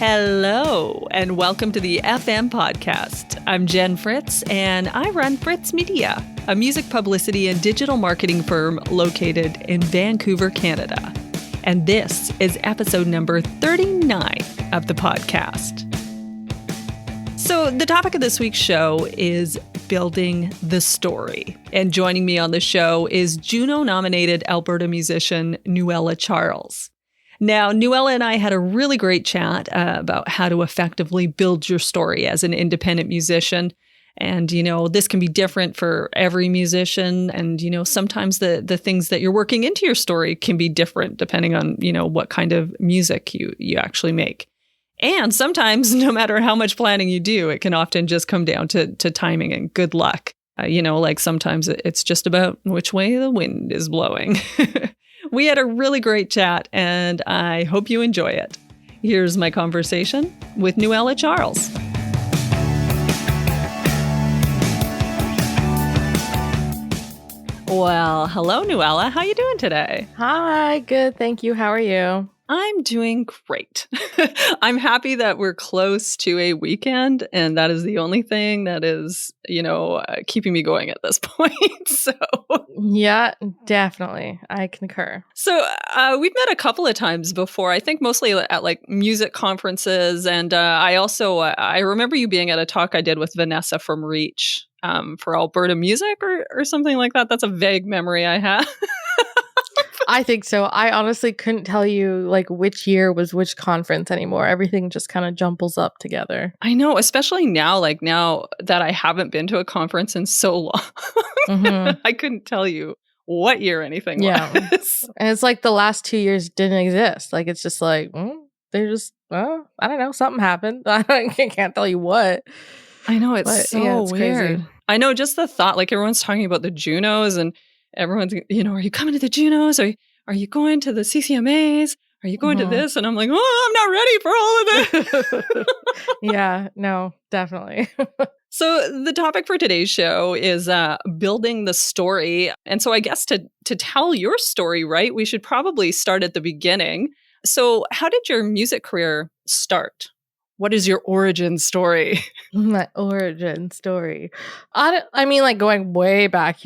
Hello, and welcome to the FM podcast. I'm Jen Fritz, and I run Fritz Media, a music publicity and digital marketing firm located in Vancouver, Canada. And this is episode number 39 of the podcast. So the topic of this week's show is building the story. And joining me on the show is Juno-nominated Alberta musician Nuela Charles. Now, Nuela and I had a really great chat about how to effectively build your story as an independent musician. And, this can be different for every musician. And, sometimes the things that you're working into your story can be different depending on, what kind of music you actually make. And sometimes, no matter how much planning you do, it can often just come down to timing and good luck. Like sometimes it's just about which way the wind is blowing. We had a really great chat, and I hope you enjoy it. Here's my conversation with Nuela Charles. Well, hello, Nuela. How you doing today? Hi, good. Thank you. How are you? I'm doing great. I'm happy that we're close to a weekend, and that is the only thing that is, keeping me going at this point. So, yeah, definitely. I concur. So we've met a couple of times before, I think mostly at like music conferences. And I remember you being at a talk I did with Vanessa from Reach for Alberta Music or something like that. That's a vague memory I have. I think so. I honestly couldn't tell you like which year was which conference anymore. Everything just kind of jumbles up together. I know, especially now that I haven't been to a conference in so long. Mm-hmm. I couldn't tell you what year anything was. And it's like the last 2 years didn't exist. Like it's just like, they're just, I don't know, something happened. I can't tell you what. I know, it's so it's weird. Crazy. I know, just the thought, like everyone's talking about the Junos and everyone's, are you coming to the Junos? Are you going to the CCMAs? Are you going to this? And I'm like, I'm not ready for all of this. Yeah, no, definitely. So the topic for today's show is building the story. And so I guess to tell your story, right, we should probably start at the beginning. So how did your music career start? What is your origin story? My origin story. I mean, like going way back,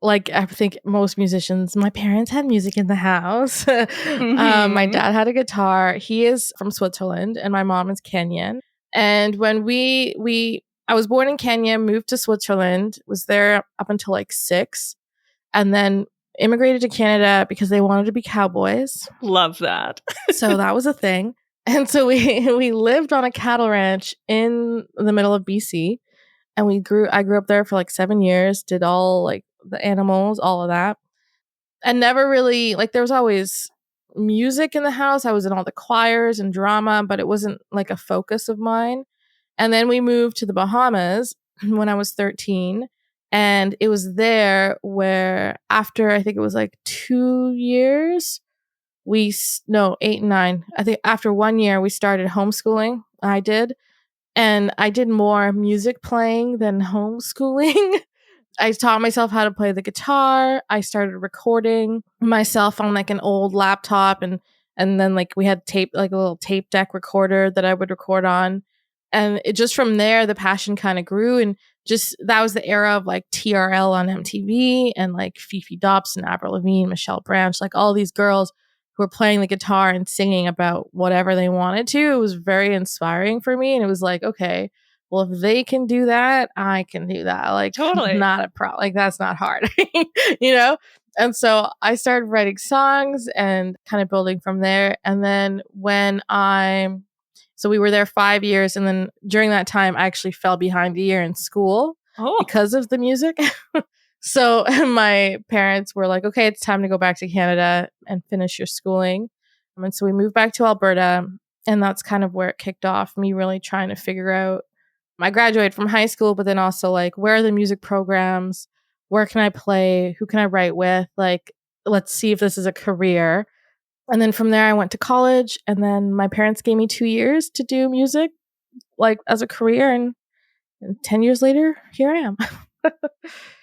like I think most musicians, my parents had music in the house. Mm-hmm. My dad had a guitar. He is from Switzerland and my mom is Kenyan. And when I was born in Kenya, moved to Switzerland, was there up until like 6, and then immigrated to Canada because they wanted to be cowboys. Love that. So that was a thing. And so we lived on a cattle ranch in the middle of BC, and I grew up there for like 7 years, did all like the animals, all of that. And never really, like there was always music in the house. I was in all the choirs and drama, but it wasn't like a focus of mine. And then we moved to the Bahamas when I was 13. And it was there where after, I think it was like 2 years, 8 and 9. I think after 1 year, we started homeschooling. I did. And I did more music playing than homeschooling. I taught myself how to play the guitar. I started recording myself on like an old laptop. And then like we had tape, like a little tape deck recorder that I would record on. And it just from there, the passion kind of grew. And just that was the era of like TRL on MTV and like Fifi Dobson, Avril Lavigne, Michelle Branch, like all these girls who were playing the guitar and singing about whatever they wanted to. It was very inspiring for me. And it was like, okay, well, if they can do that, I can do that. Like, totally not a problem. Like, that's not hard, And so I started writing songs and kind of building from there. And then so we were there 5 years. And then during that time, I actually fell behind a year in school because of the music. So my parents were like, okay, it's time to go back to Canada and finish your schooling. And so we moved back to Alberta. And that's kind of where it kicked off, me really trying to figure out. I graduated from high school, but then also like, where are the music programs? Where can I play? Who can I write with? Like, let's see if this is a career. And then from there, I went to college. And then my parents gave me 2 years to do music, like as a career. And 10 years later, here I am.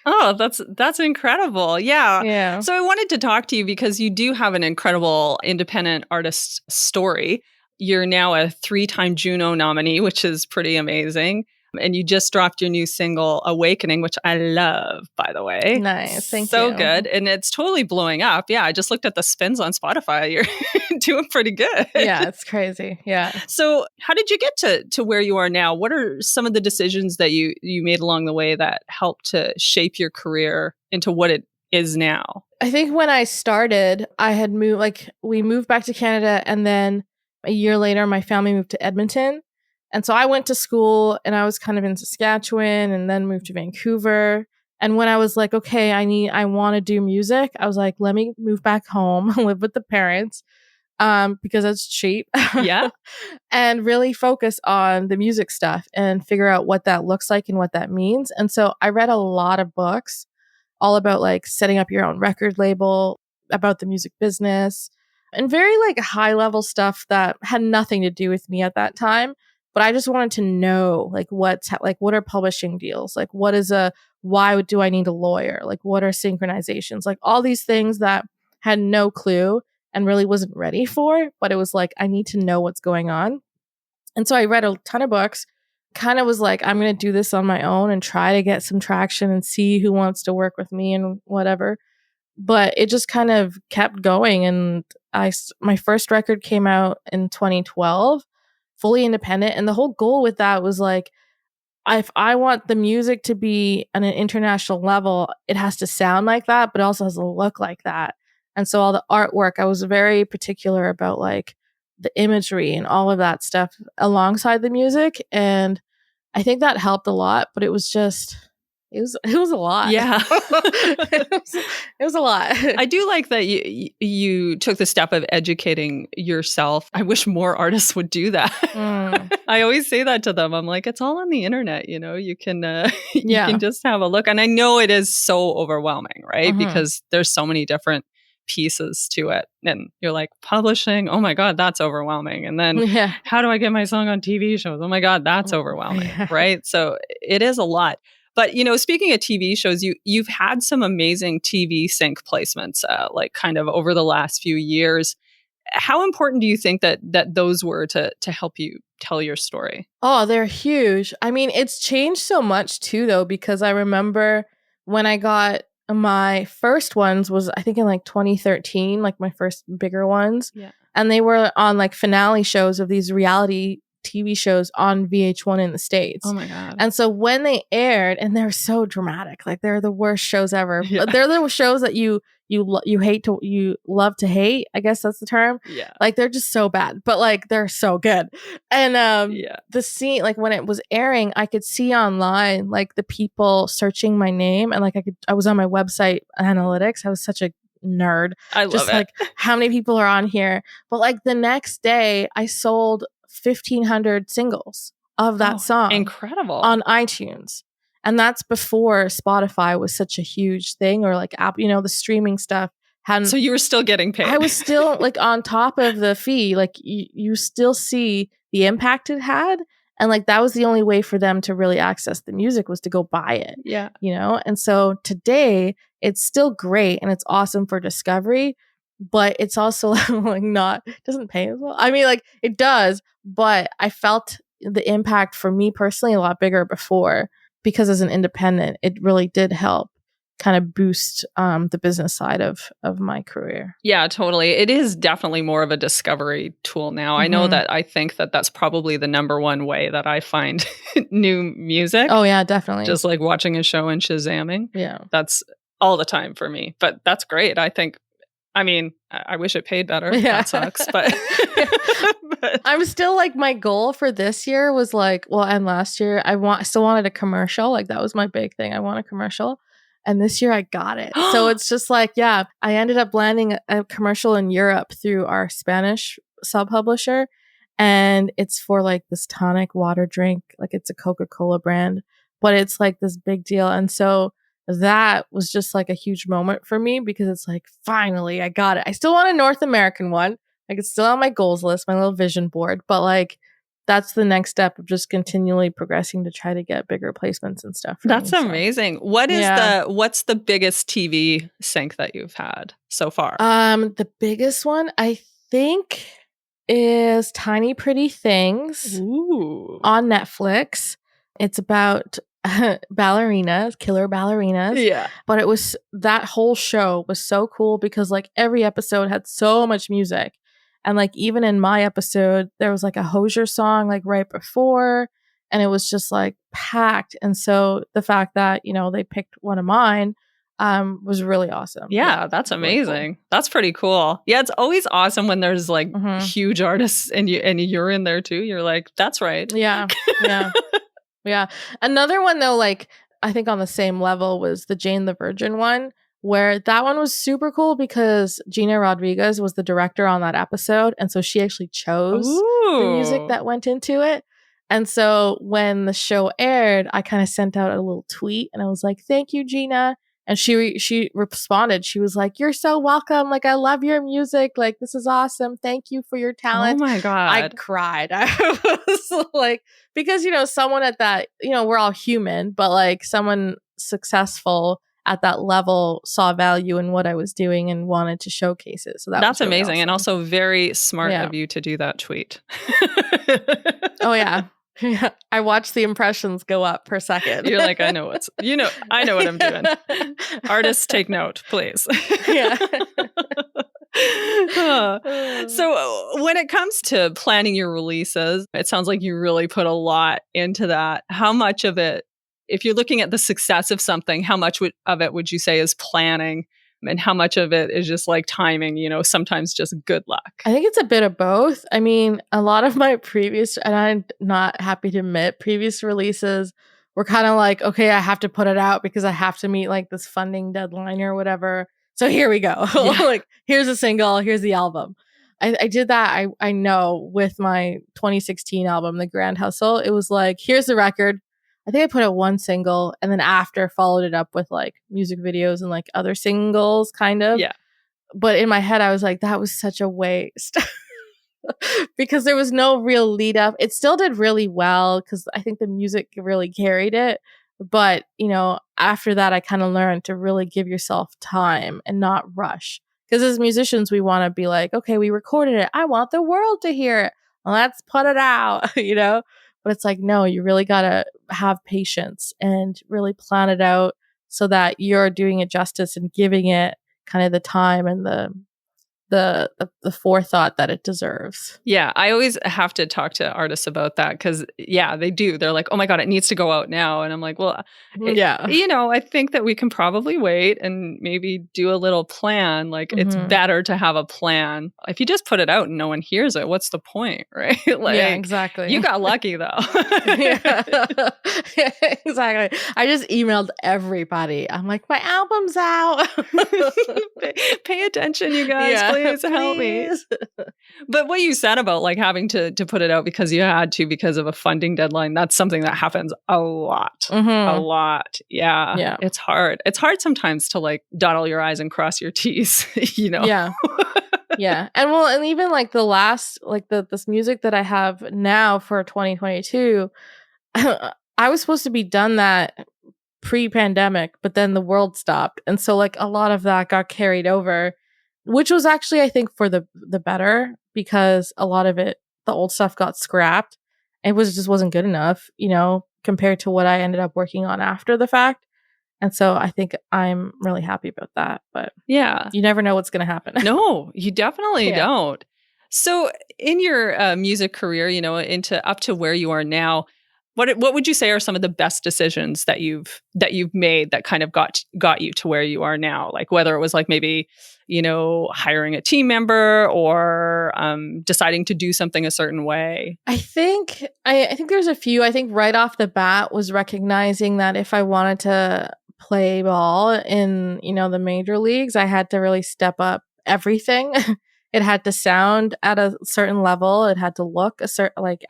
Oh, that's incredible. Yeah. Yeah. So I wanted to talk to you because you do have an incredible independent artist story. you're now a 3-time Juno nominee, which is pretty amazing. And you just dropped your new single, Awakening, which I love, by the way. Nice. Thank so you. good. And it's totally blowing up. Yeah, I just looked at the spins on Spotify. You're doing pretty good. Yeah, it's crazy. Yeah. So how did you get to where you are now? What are some of the decisions that you made along the way that helped to shape your career into what it is now? I think when I started, I had moved, we moved back to Canada, and then a year later, my family moved to Edmonton. And so I went to school, and I was kind of in Saskatchewan, and then moved to Vancouver. And when I was like, okay, I want to do music, I was like, let me move back home, live with the parents, because it's cheap. Yeah. And really focus on the music stuff and figure out what that looks like and what that means. And so I read a lot of books all about like setting up your own record label, about the music business, and very like high level stuff that had nothing to do with me at that time. But I just wanted to know like what are publishing deals? Like why do I need a lawyer? Like what are synchronizations? Like all these things that had no clue and really wasn't ready for, but it was like, I need to know what's going on. And so I read a ton of books, kind of was like, I'm going to do this on my own and try to get some traction and see who wants to work with me and whatever. But it just kind of kept going. And my first record came out in 2012, fully independent. And the whole goal with that was like, if I want the music to be on an international level, it has to sound like that, but it also has to look like that. And so all the artwork, I was very particular about like the imagery and all of that stuff alongside the music. And I think that helped a lot, but it was a lot. Yeah. it was a lot. I do like that you took the step of educating yourself. I wish more artists would do that. I always say that to them. I'm like, it's all on the internet, you can you can just have a look. And I know it is so overwhelming, right? Because there's so many different pieces to it. And you're like, publishing, oh my God, that's overwhelming. And then how do I get my song on TV shows? Oh my God, that's overwhelming, right? So it is a lot. But, speaking of TV shows, you've had some amazing TV sync placements, like kind of over the last few years. How important do you think that those were to help you tell your story? Oh, they're huge. I mean, it's changed so much too, though, because I remember when I got my first ones was, I think in like 2013, like my first bigger ones. Yeah. And they were on like finale shows of these reality TV shows on VH1 in the States. Oh my God. And so when they aired, and they're so dramatic, like they're the worst shows ever. Yeah. But they're the shows that you love to hate. I guess that's the term. Yeah. Like they're just so bad, but like they're so good. And the scene, like when it was airing, I could see online like the people searching my name, and like I was on my website analytics. I was such a nerd. I love it. Like how many people are on here. But like the next day I sold 1,500 singles of that song. Incredible. On iTunes. And that's before Spotify was such a huge thing, or like app, the streaming stuff hadn't. So you were still getting paid. I was still like on top of the fee. Like you still see the impact it had. And like that was the only way for them to really access the music, was to go buy it. Yeah. And so today it's still great and it's awesome for discovery, but it's also like doesn't pay as well. I mean, like it does, but I felt the impact for me personally a lot bigger before, because as an independent, it really did help kind of boost the business side of my career. Yeah, totally. It is definitely more of a discovery tool now. I know that I think that that's probably the number one way that I find new music. Oh yeah, definitely. Just like watching a show and Shazamming. Yeah. That's all the time for me. But that's great. I mean, I wish it paid better. Yeah. That sucks. But I'm still like, my goal for this year was like, and last year I still wanted a commercial. Like that was my big thing. I want a commercial. And this year I got it. So it's just like, I ended up landing a commercial in Europe through our Spanish sub-publisher. And it's for like this tonic water drink. Like it's a Coca-Cola brand, but it's like this big deal. And so that was just like a huge moment for me, because it's like, finally, I got it. I still want a North American one. Like it's still on my goals list, my little vision board, but like that's the next step of just continually progressing to try to get bigger placements and stuff. That's amazing. What's the biggest TV sync that you've had so far? The biggest one, I think is Tiny Pretty Things on Netflix. It's about ballerinas, killer ballerinas. Yeah. But that whole show was so cool because like every episode had so much music. And like even in my episode, there was like a Hozier song like right before, and it was just like packed. And so the fact that, they picked one of mine was really awesome. Yeah, that's amazing. Really cool. That's pretty cool. Yeah, it's always awesome when there's like huge artists and you're in there too. You're like, that's right. Yeah. Yeah. Yeah. Another one though, like I think on the same level was the Jane the Virgin one, where that one was super cool because Gina Rodriguez was the director on that episode. And so she actually chose the music that went into it. And so when the show aired, I kind of sent out a little tweet and I was like, thank you, Gina. And she responded. She was like, you're so welcome. Like, I love your music. Like, this is awesome. Thank you for your talent. Oh my God. I cried. I was like, because, someone at that, we're all human, but like someone successful at that level saw value in what I was doing and wanted to showcase it. So that's really amazing. awesome. And also very smart of you to do that tweet. Oh, yeah. Yeah, I watched the impressions go up per second. You're like, I know what I'm doing. Artists, take note, please. Yeah. So when it comes to planning your releases, it sounds like you really put a lot into that. How much of it, if you're looking at the success of something, how much of it would you say is planning? And how much of it is just like timing, sometimes just good luck? I think it's a bit of both. I mean, a lot of my previous, and I'm not happy to admit, previous releases were kind of like, okay, I have to put it out because I have to meet like this funding deadline or whatever. So here we go. Yeah. Like, here's a single, here's the album. I did that, I know, with my 2016 album, The Grand Hustle. It was like, here's the record. I think I put out one single and then after followed it up with like music videos and like other singles kind of. Yeah. But in my head, I was like, that was such a waste because there was no real lead up. It still did really well because I think the music really carried it. But, after that, I kind of learned to really give yourself time and not rush. Because as musicians, we want to be like, okay, we recorded it. I want the world to hear it. Let's put it out, But it's like, no, you really got to have patience and really plan it out so that you're doing it justice and giving it kind of the time and the forethought that it deserves. Yeah, I always have to talk to artists about that because, yeah, they do. They're like, oh my God, it needs to go out now. And I'm like, well, I think that we can probably wait and maybe do a little plan. Like, it's better to have a plan. If you just put it out and no one hears it, what's the point, right? Like, yeah, exactly. You got lucky, though. Yeah, exactly. I just emailed everybody. I'm like, my album's out. Pay attention, you guys, please help me. But what you said about like having to put it out because you had to because of a funding deadline, that's something that happens a lot. A lot. Yeah. It's hard. It's hard sometimes to like dot all your I's and cross your T's, Yeah. Yeah. And even like the last, like this music that I have now for 2022, I was supposed to be done that pre-pandemic, but then the world stopped. And so like a lot of that got carried over, which was actually, I think, for the better because a lot of it, the old stuff got scrapped. It just wasn't good enough, compared to what I ended up working on after the fact. And so I think I'm really happy about that. But yeah, you never know what's going to happen. No, you definitely don't. So in your music career, into up to where you are now, what would you say are some of the best decisions that you've made that kind of got you to where you are now? Like whether it was like maybe, hiring a team member or deciding to do something a certain way? I think there's a few. I think right off the bat was recognizing that if I wanted to play ball in, the major leagues, I had to really step up everything. It had to sound at a certain level. It had to look at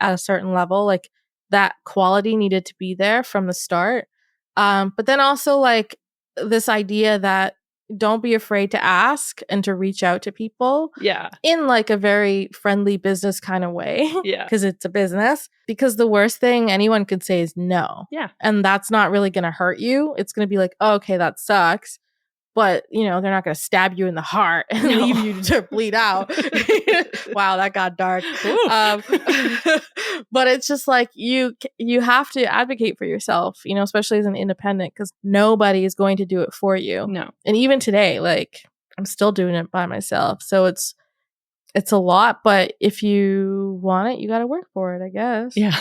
a certain level. Like that quality needed to be there from the start. But then also like this idea that don't be afraid to ask and to reach out to people. Yeah. In like a very friendly business kind of way. Yeah. Because it's a business. Because the worst thing anyone could say is no. Yeah. And that's not really going to hurt you. It's going to be like, oh, okay, that sucks. But, they're not going to stab you in the heart and leave you to bleed out. Wow, that got dark. Ooh. But it's just like you have to advocate for yourself, especially as an independent, because nobody is going to do it for you. No. And even today, like I'm still doing it by myself. So it's a lot, but if you want it, you got to work for it, I guess. Yeah.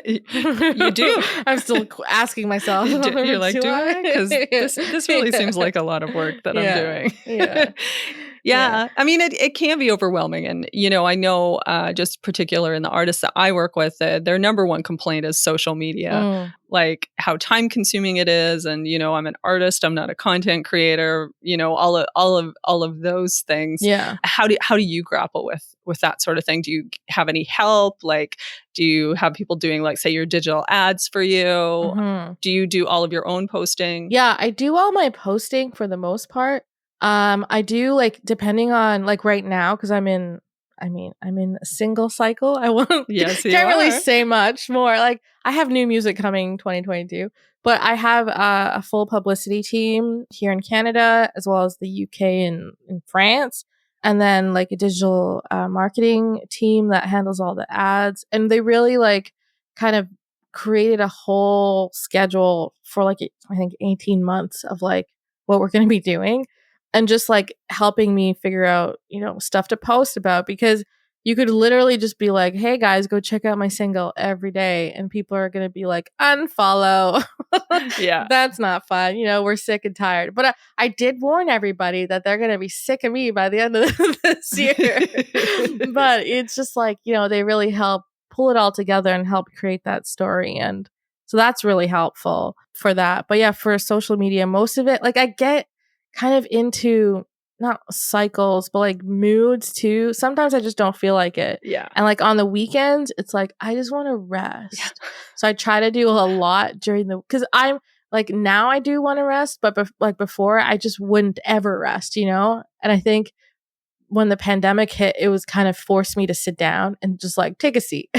You do. I'm still asking myself. You're like, do I? Because this really seems like a lot of work that I'm doing. Yeah. Yeah. I mean, it can be overwhelming. And, I know just particular in the artists that I work with, their number one complaint is social media, like how time consuming it is. And, I'm an artist, I'm not a content creator, all of those things. Yeah. How do you grapple with that sort of thing? Do you have any help? Like, do you have people doing, like, say, your digital ads for you? Do you do all of your own posting? Yeah, I do all my posting for the most part. I do, like, depending on, like, right now, because I'm in a single cycle. I won't Yes, you can't really are. say much more. Like, I have new music coming 2022, but I have a full publicity team here in Canada, as well as the UK and in France, and then like a digital marketing team that handles all the ads. And they really like kind of created a whole schedule for like I think 18 months of like what we're going to be doing, and just like helping me figure out, stuff to post about, because you could literally just be like, hey guys, go check out my single every day. And people are going to be like, unfollow. Yeah. That's not fun. We're sick and tired. But I did warn everybody that they're going to be sick of me by the end of this year. But it's just like, they really help pull it all together and help create that story. And so that's really helpful for that. But yeah, for social media, most of it, like I get kind of into not cycles, but like moods too. Sometimes I just don't feel like it. Yeah. And like on the weekends, it's like, I just want to rest. Yeah. So I try to do a lot during because I'm like, now I do want to rest, but like before I just wouldn't ever rest, And I think when the pandemic hit, it was kind of forced me to sit down and just like take a seat.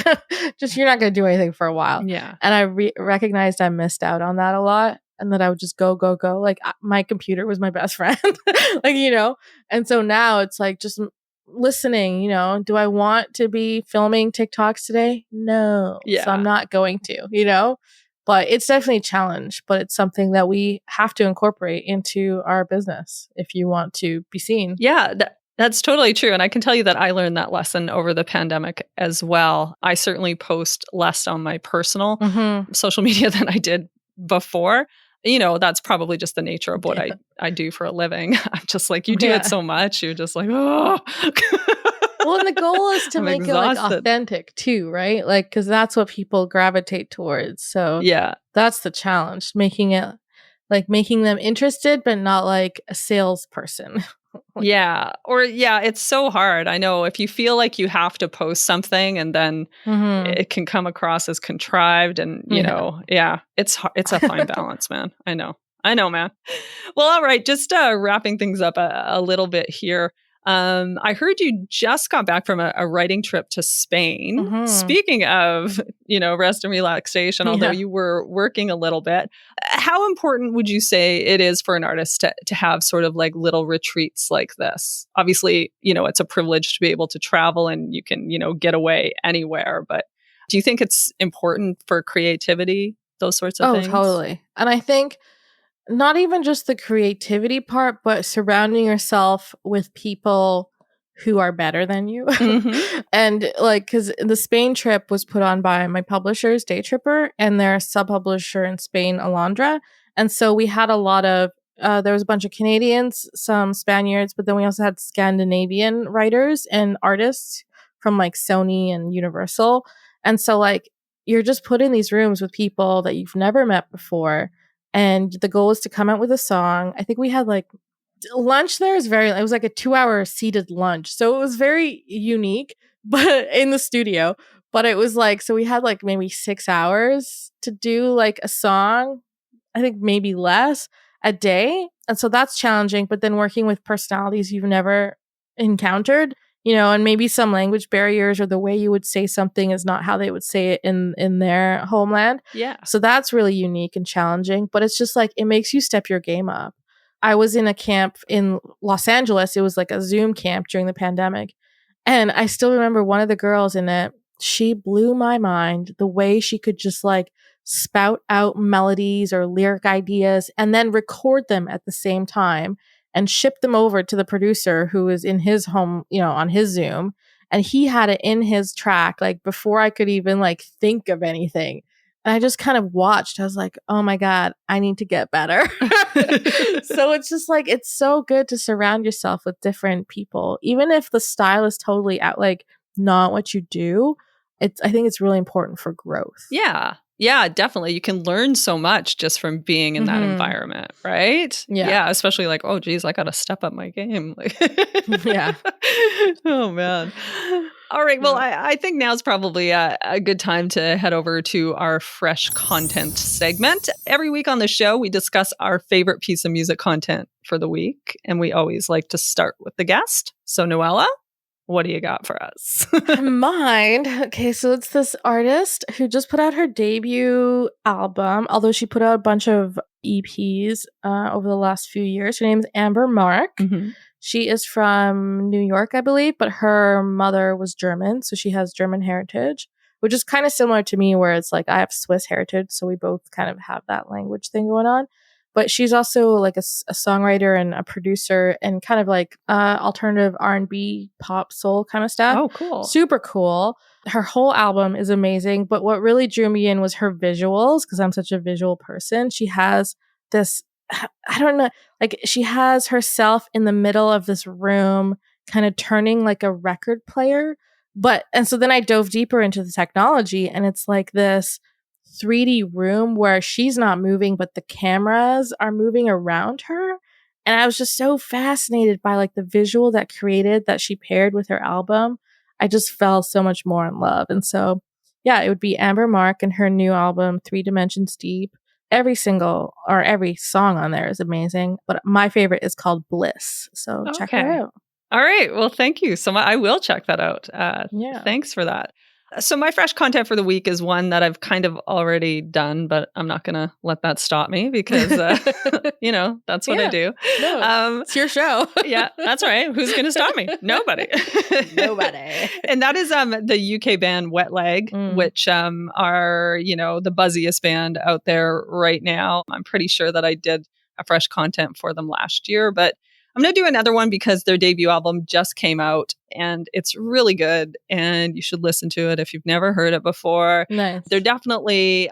Just, you're not going to do anything for a while. Yeah. And I recognized I missed out on that a lot. And that I would just go. Like my computer was my best friend, like, And so now it's like just listening, do I want to be filming TikToks today? No. Yeah. So I'm not going to, but it's definitely a challenge, but it's something that we have to incorporate into our business if you want to be seen. Yeah. That's totally true. And I can tell you that I learned that lesson over the pandemic as well. I certainly post less on my personal social media than I did before. That's probably just the nature of what I do for a living. I'm just like, you do it so much. You're just like, oh. Well, and the goal is to make exhausted. It like authentic too, right? Like, because that's what people gravitate towards. So yeah, that's the challenge, making it like making them interested, but not like a salesperson. It's so hard. I know if you feel like you have to post something and then it can come across as contrived, and it's a fine balance, man. I know, man. Well, all right, just wrapping things up a little bit here. I heard you just got back from a writing trip to Spain. Speaking of, rest and relaxation, although you were working a little bit, how important would you say it is for an artist to have sort of like little retreats like this? Obviously, it's a privilege to be able to travel and you can, get away anywhere. But do you think it's important for creativity, those sorts of things? Oh, totally. And I think not even just the creativity part, but surrounding yourself with people who are better than you. And like, because the Spain trip was put on by my publishers, Day Tripper, and their sub-publisher in Spain, Alondra. And so we had a lot of, there was a bunch of Canadians, some Spaniards, but then we also had Scandinavian writers and artists from like Sony and Universal. And so like, you're just put in these rooms with people that you've never met before. And the goal is to come out with a song. I think we had like lunch there is it was like a 2-hour seated lunch. So it was very unique, but in the studio. But it was like, so we had like maybe 6 hours to do like a song. I think maybe less a day. And so that's challenging. But then working with personalities you've never encountered, and maybe some language barriers or the way you would say something is not how they would say it in their homeland. Yeah. So that's really unique and challenging, but it's just like, it makes you step your game up. I was in a camp in Los Angeles. It was like a Zoom camp during the pandemic. And I still remember one of the girls in it. She blew my mind the way she could just like spout out melodies or lyric ideas and then record them at the same time and ship them over to the producer who was in his home, on his Zoom. And he had it in his track, like before I could even like think of anything. And I just kind of watched. I was like, oh my God, I need to get better. So it's just like, it's so good to surround yourself with different people. Even if the style is totally out, like not what you do, I think it's really important for growth. Yeah. Yeah, definitely. You can learn so much just from being in that environment, right? Yeah. Especially like, oh, geez, I got to step up my game. Yeah. Oh, man. All right. Well, I think now's probably a good time to head over to our fresh content segment. Every week on the show, we discuss our favorite piece of music content for the week. And we always like to start with the guest. So, Nuela, what do you got for us? Mine. Okay, so it's this artist who just put out her debut album, although she put out a bunch of EPs over the last few years. Her name is Amber Mark. Mm-hmm. She is from New York, I believe, but her mother was German, so she has German heritage, which is kind of similar to me, where it's like I have Swiss heritage, so we both kind of have that language thing going on. But she's also like a songwriter and a producer and kind of like alternative R&B, pop, soul kind of stuff. Oh, cool. Super cool. Her whole album is amazing. But what really drew me in was her visuals, because I'm such a visual person. She has this, I don't know, like she has herself in the middle of this room kind of turning like a record player. And so then I dove deeper into the technology, and it's like this 3D room where she's not moving, but the cameras are moving around her. And I was just so fascinated by like the visual that she paired with her album. I just fell so much more in love. And so, yeah, it would be Amber Mark and her new album, 3 Dimensions Deep. Every single or every song on there is amazing. But my favorite is called Bliss. So check her out. All right. Well, thank you so much. I will check that out. Yeah. Thanks for that. So my fresh content for the week is one that I've kind of already done, but I'm not going to let that stop me because, that's what I do. No, it's your show. Yeah, that's right. Who's going to stop me? Nobody. Nobody. And that is the UK band Wet Leg, which are, the buzziest band out there right now. I'm pretty sure that I did a fresh content for them last year, but I'm going to do another one because their debut album just came out and it's really good and you should listen to it if you've never heard it before. Nice. They're definitely,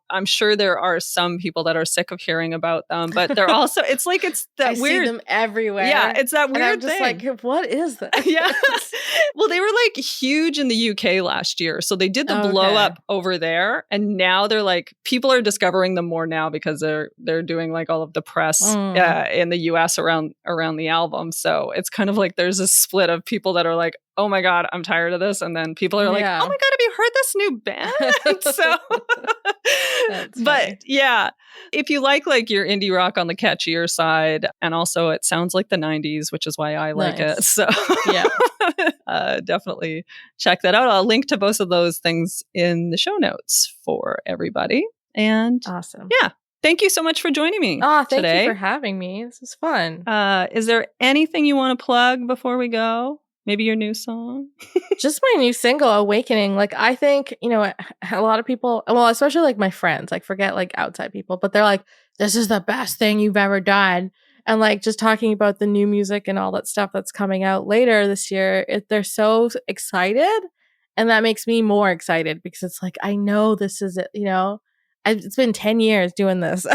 I'm sure there are some people that are sick of hearing about them, but they're also, it's that I weird. see them everywhere. Yeah, it's that weird and I'm just thing. like, what is that? Yeah. Well, they were like huge in the UK last year. So they did the blow up over there. And now they're like, people are discovering them more now because they're doing like all of the press in the US around the album. So it's kind of like there's a split of people that are like, oh my God, I'm tired of this. And then people are like, oh my God, have you heard this new band? So, but yeah, if you like your indie rock on the catchier side, and also it sounds like the 90s, which is why I like it. So yeah, definitely check that out. I'll link to both of those things in the show notes for everybody. And awesome. Yeah. Thank you so much for joining me today. You for having me. This is fun. Is there anything you want to plug before we go? Maybe your new song? Just my new single, Awakening. Like, I think, a lot of people, well, especially like my friends, like forget like outside people, but they're like, this is the best thing you've ever done. And like just talking about the new music and all that stuff that's coming out later this year, they're so excited. And that makes me more excited because it's like, I know this is it, it's been 10 years doing this.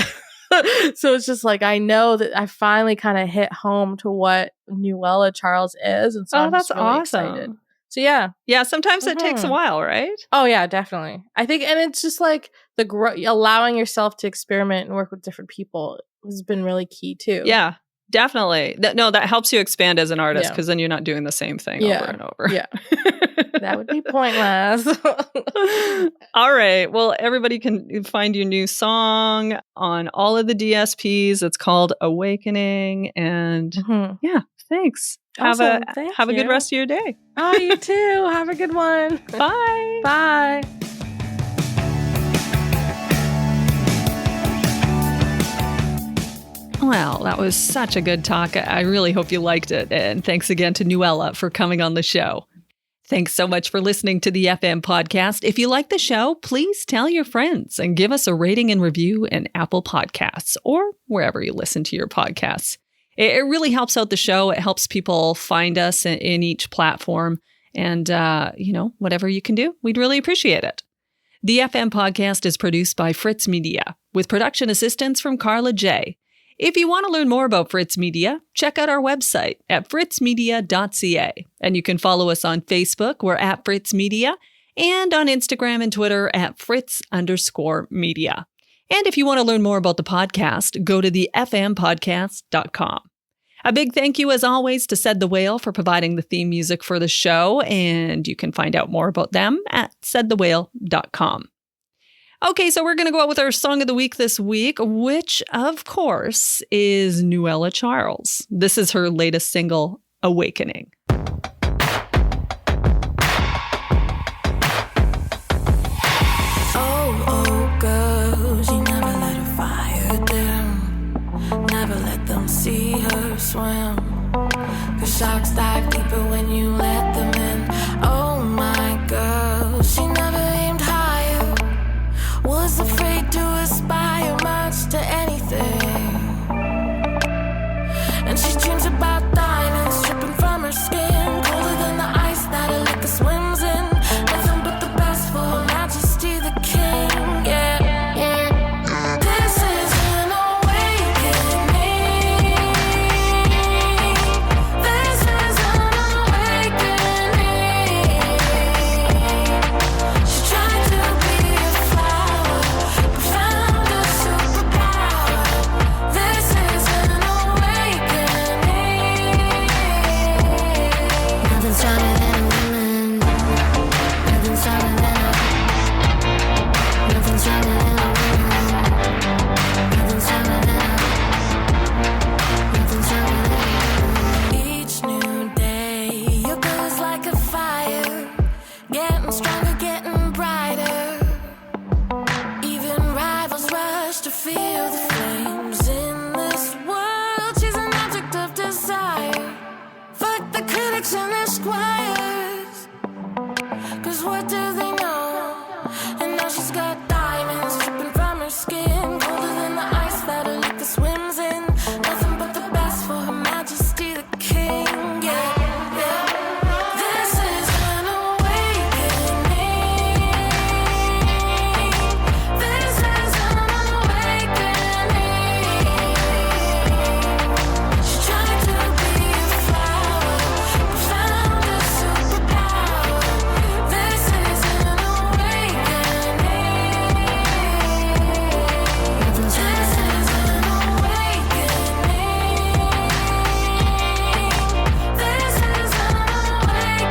So it's just like, I know that I finally kind of hit home to what Nuela Charles is. And so I'm that's just really awesome. excited. So yeah. Yeah, sometimes it takes a while, right? Oh yeah, definitely. I think, and it's just like allowing yourself to experiment and work with different people has been really key too. Yeah, definitely. That helps you expand as an artist because then you're not doing the same thing over and over. Yeah. That would be pointless. All right. Well, everybody can find your new song on all of the DSPs. It's called Awakening. And yeah, thanks. Awesome. Have a good rest of your day. Oh, you too. Have a good one. Bye. Bye. Well, that was such a good talk. I really hope you liked it. And thanks again to Nuela for coming on the show. Thanks so much for listening to the FM podcast. If you like the show, please tell your friends and give us a rating and review in Apple Podcasts or wherever you listen to your podcasts. It really helps out the show. It helps people find us in each platform. And, whatever you can do, we'd really appreciate it. The FM podcast is produced by Fritz Media with production assistance from Carla J. If you want to learn more about Fritz Media, check out our website at fritzmedia.ca. And you can follow us on Facebook. We're at Fritz Media, and on Instagram and Twitter at Fritz_media. And if you want to learn more about the podcast, go to thefmpodcast.com. A big thank you, as always, to Said the Whale for providing the theme music for the show, and you can find out more about them at saidthewhale.com. Okay, so we're going to go out with our song of the week this week, which, of course, is Nuela Charles. This is her latest single, Awakening. Oh, girls, you never let a fire dim. Never let them see her swim. 'Cause sharks dive deeper when you let them in. Oh, my girl, she never aimed higher. Was afraid to aspire much to anything. And she dreams about diamonds dripping from her skin, colder than the ice that a liquor swims in. Nothing but the best for Her Majesty the King. Yeah, yeah. This is an awakening. This is an awakening. She tried to be a flower, but found a superpower. This is an awakening. Nothing's stronger than a woman. Nothing's stronger than a. Nothing's stronger than a woman. Nothing's stronger than a. Nothing's stronger than a. Each new day, your glow is like a fire, getting stronger, getting brighter. Even rivals rush to feel the flames in this world. She's an object of desire. Fuck the critics and their squires. 'Cause what do they know? And now she's got diamonds dripping from her skin, colder than the ice that a liquor swims in. Nothing but the best for Her Majesty the King. Yeah, yeah. This is an awakening. This is an awakening. She tried to be a flower, but found a superpower. This is an awakening. This is an awakening. This is an awakening.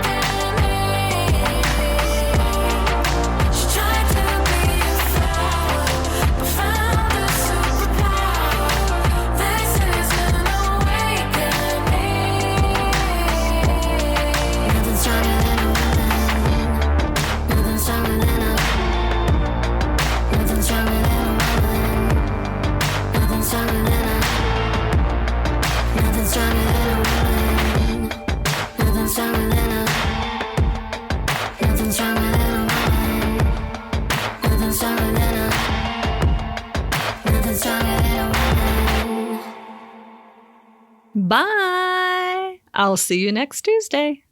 She tried to be a flower, but found a superpower. This is an awakening. Nothing's stronger than a woman. Nothing's stronger than a. Nothing's stronger than a woman. Nothing's stronger than a. Nothing's stronger than a woman. Nothing's stronger than a. Nothing's stronger than a woman. Nothing's stronger than a. Nothing's stronger than a woman. Bye! I'll see you next Tuesday.